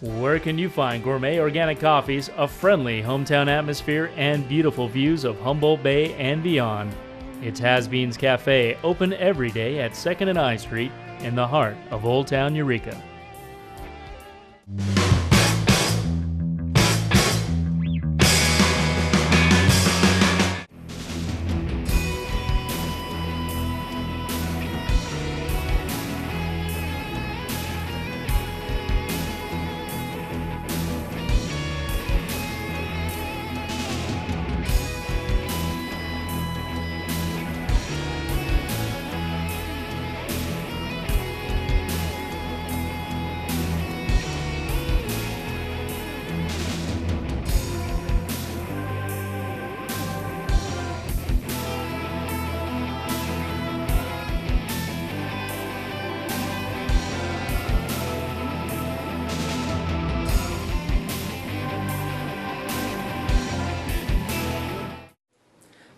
Where can you find gourmet organic coffees, a friendly hometown atmosphere, and beautiful views of Humboldt Bay and beyond? It's Has Beans Cafe, open every day at 2nd and I Street in the heart of Old Town Eureka.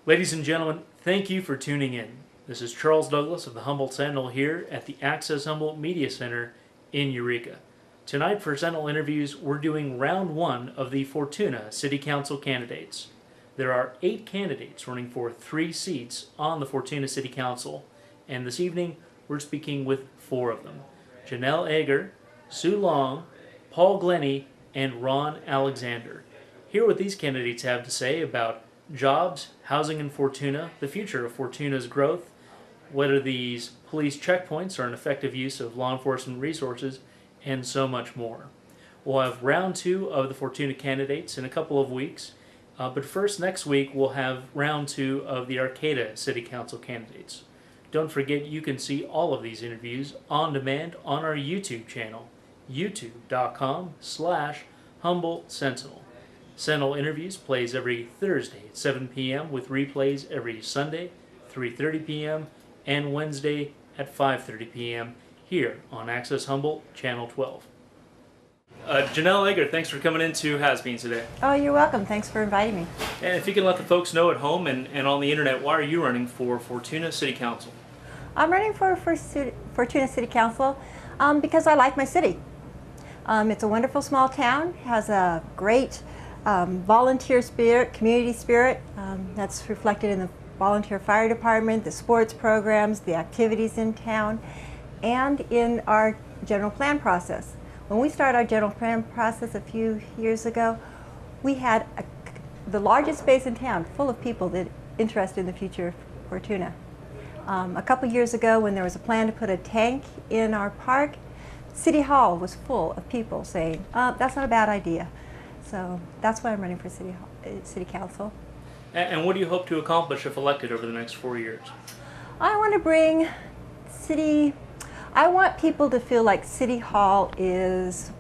Ladies and gentlemen, thank you for tuning in. This is Charles Douglas of the Humboldt Sentinel here at the Access Humboldt Media Center in Eureka. Tonight for Sentinel interviews, we're doing round 1 of the Fortuna City Council candidates. There are 8 candidates running for 3 seats on the Fortuna City Council, and this evening we're speaking with 4 of them. Janelle Egger, Sue Long, Paul Glennie, and Ron Alexander. Hear what these candidates have to say about jobs, housing in Fortuna, the future of Fortuna's growth, whether these police checkpoints are an effective use of law enforcement resources, and so much more. We'll have round 2 of the Fortuna candidates in a couple of weeks, but first next week we'll have round 2 of the Arcata City Council candidates. Don't forget you can see all of these interviews on demand on our YouTube channel, youtube.com/Humboldt Sentinel. Sentinel Interviews plays every Thursday at 7 p.m. with replays every Sunday, 3:30 p.m. and Wednesday at 5:30 p.m. here on Access Humboldt, Channel 12. Janelle Egger, thanks for coming into Has Beans today. Oh, you're welcome. Thanks for inviting me. And if you can let the folks know at home and on the internet, why are you running for Fortuna City Council? I'm running for Fortuna City Council because I like my city. It's a wonderful small town, has a great volunteer spirit, community spirit. That's reflected in the volunteer fire department, the sports programs, the activities in town, and in our general plan process. When we started our general plan process a few years ago, we had the largest space in town full of people that interested in the future of Fortuna. A couple years ago, when there was a plan to put a tank in our park, City Hall was full of people saying, that's not a bad idea. So that's why I'm running for City Council. And what do you hope to accomplish if elected over the next 4 years? I want to bring I want people to feel like City Hall is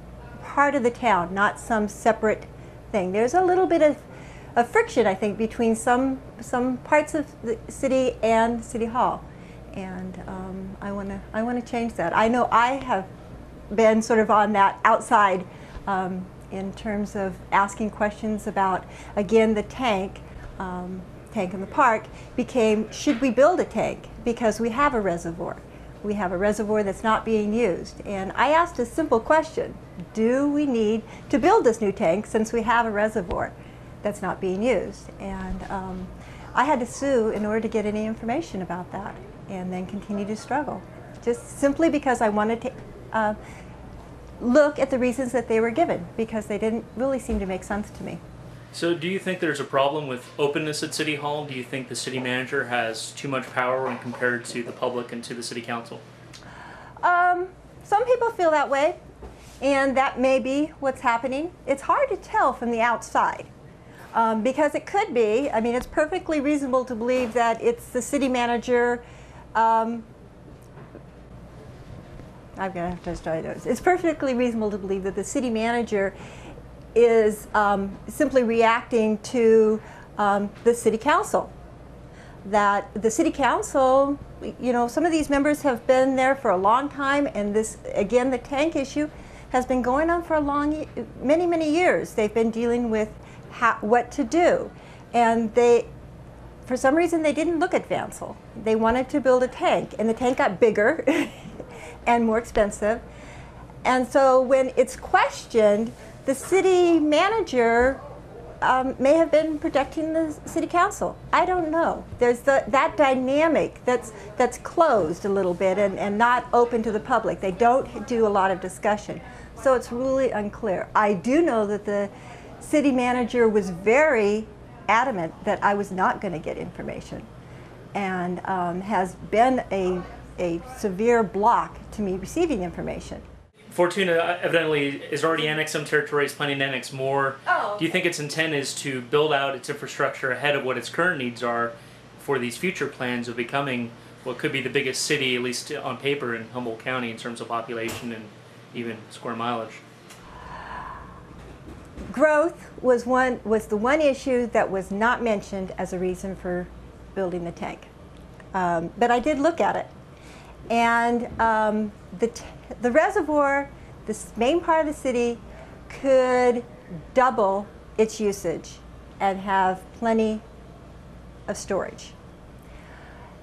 part of the town, not some separate thing. There's a little bit of friction, I think, between some parts of the city and City Hall. And I want to change that. I know I have been sort of on that outside in terms of asking questions about, again, the tank in the park became, should we build a tank? Because we have a reservoir. We have a reservoir that's not being used. And I asked a simple question, do we need to build this new tank since we have a reservoir that's not being used? And I had to sue in order to get any information about that and then continue to struggle. Just simply because I wanted to look at the reasons that they were given, because they didn't really seem to make sense to me. So do you think there's a problem with openness at City Hall? Do you think the city manager has too much power when compared to the public and to the City Council? Some people feel that way, and that may be what's happening. It's hard to tell from the outside, because it could be, I mean, it's perfectly reasonable to believe that it's the city manager. I'm going to have to try those. It's perfectly reasonable to believe that the city manager is simply reacting to the city council. That the city council, you know, some of these members have been there for a long time, and this, again, the tank issue has been going on for many years. They've been dealing with what to do, and for some reason, they didn't look at Vansel. They wanted to build a tank, and the tank got bigger and more expensive. And so when it's questioned, the city manager may have been protecting the city council. I don't know. There's that dynamic that's closed a little bit and not open to the public. They don't do a lot of discussion. So it's really unclear. I do know that the city manager was very adamant that I was not going to get information, and has been a severe block to me receiving information. Fortuna evidently is already annexed some territory, is planning to annex more. Oh. Do you think its intent is to build out its infrastructure ahead of what its current needs are for these future plans of becoming what could be the biggest city, at least on paper, in Humboldt County in terms of population and even square mileage? Growth was the one issue that was not mentioned as a reason for building the tank. But I did look at it. And the reservoir, this main part of the city, could double its usage and have plenty of storage.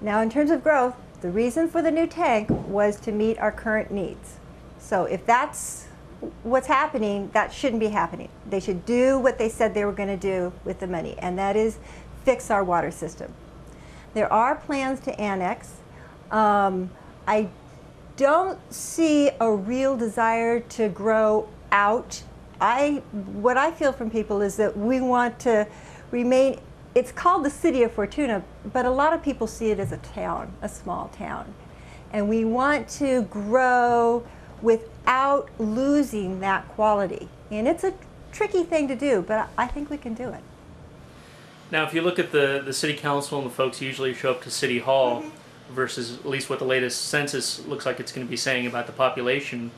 Now, in terms of growth, the reason for the new tank was to meet our current needs. So if that's what's happening, that shouldn't be happening. They should do what they said they were going to do with the money, and that is fix our water system. There are plans to annex. I don't see a real desire to grow out. What I feel from people is that we want to remain, it's called the city of Fortuna, but a lot of people see it as a town, a small town. And we want to grow without losing that quality. And it's a tricky thing to do, but I think we can do it. Now, if you look at the city council and the folks who usually show up to City Hall, versus at least what the latest census looks like it's going to be saying about the population,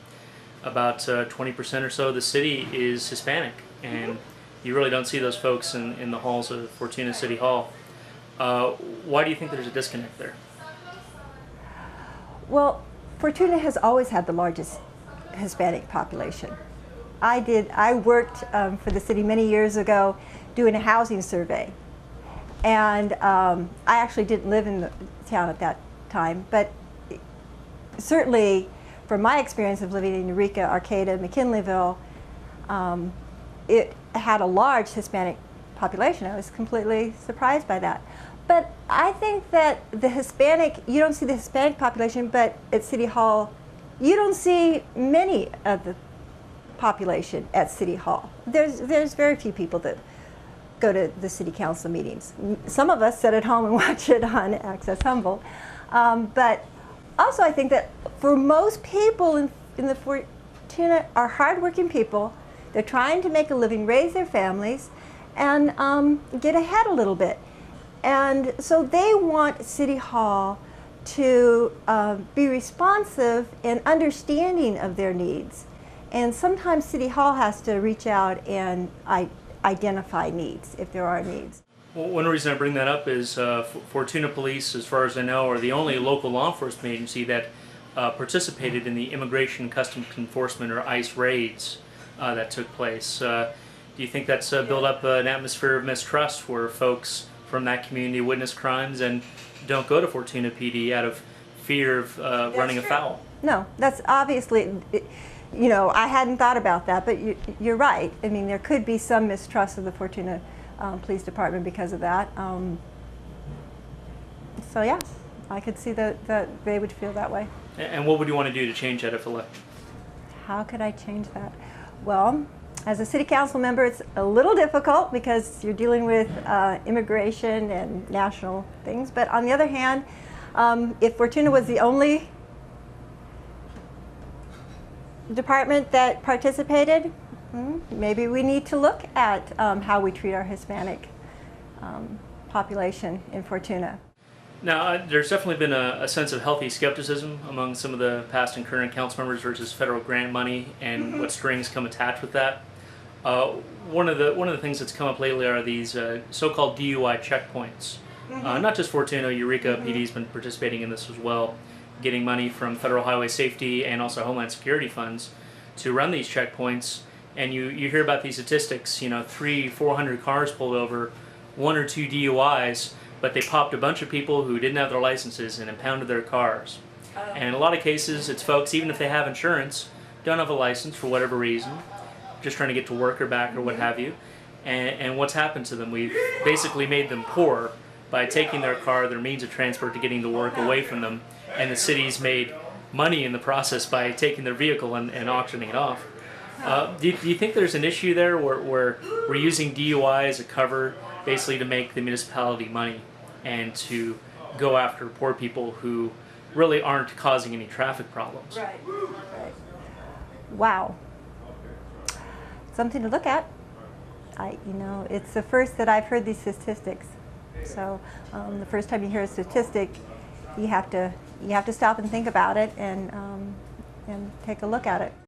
about 20% or so of the city is Hispanic, and you really don't see those folks in the halls of Fortuna City Hall. Why do you think there's a disconnect there? Well, Fortuna has always had the largest Hispanic population. I worked for the city many years ago doing a housing survey, and I actually didn't live in the town at that time, but certainly from my experience of living in Eureka, Arcata, McKinleyville, it had a large Hispanic population. I was completely surprised by that. But I think that the Hispanic, you don't see the Hispanic population, but at City Hall, you don't see many of the population at City Hall. There's very few people that go to the city council meetings. Some of us sit at home and watch it on Access Humboldt. But also I think that for most people in the Fortuna are hardworking people. They're trying to make a living, raise their families, and get ahead a little bit. And so they want City Hall to be responsive and understanding of their needs. And sometimes City Hall has to reach out and identify needs, if there are needs. Well, one reason I bring that up is Fortuna Police, as far as I know, are the only local law enforcement agency that participated in the Immigration Customs Enforcement, or ICE, raids that took place. Do you think that's built up an atmosphere of mistrust where folks from that community witness crimes and don't go to Fortuna PD out of fear of running afoul? No, that's obviously, you know, I hadn't thought about that, but you're right. I mean, there could be some mistrust of the Fortuna Police Department because of that. So yeah, I could see that they would feel that way. And what would you want to do to change that if elected? How could I change that? Well, as a city council member, it's a little difficult because you're dealing with immigration and national things. But on the other hand, if Fortuna was the only department that participated, maybe we need to look at how we treat our Hispanic population in Fortuna. Now, there's definitely been a sense of healthy skepticism among some of the past and current council members versus federal grant money and what strings come attached with that. One of the things that's come up lately are these so-called DUI checkpoints. Not just Fortuna, Eureka PD's been participating in this as well, getting money from federal highway safety and also Homeland Security funds to run these checkpoints. And you hear about these statistics, you know, 300-400 cars pulled over, 1 or 2 DUIs, but they popped a bunch of people who didn't have their licenses and impounded their cars. And in a lot of cases, it's folks, even if they have insurance, don't have a license for whatever reason, just trying to get to work or back or what have you, and what's happened to them? We've basically made them poor by taking their car, their means of transport to getting to work away from them, and the city's made money in the process by taking their vehicle and auctioning it off. Do you think there's an issue there where we're using DUI as a cover basically to make the municipality money and to go after poor people who really aren't causing any traffic problems? Right. Wow. Something to look at. It's the first that I've heard these statistics. So the first time you hear a statistic, you have to stop and think about it and take a look at it.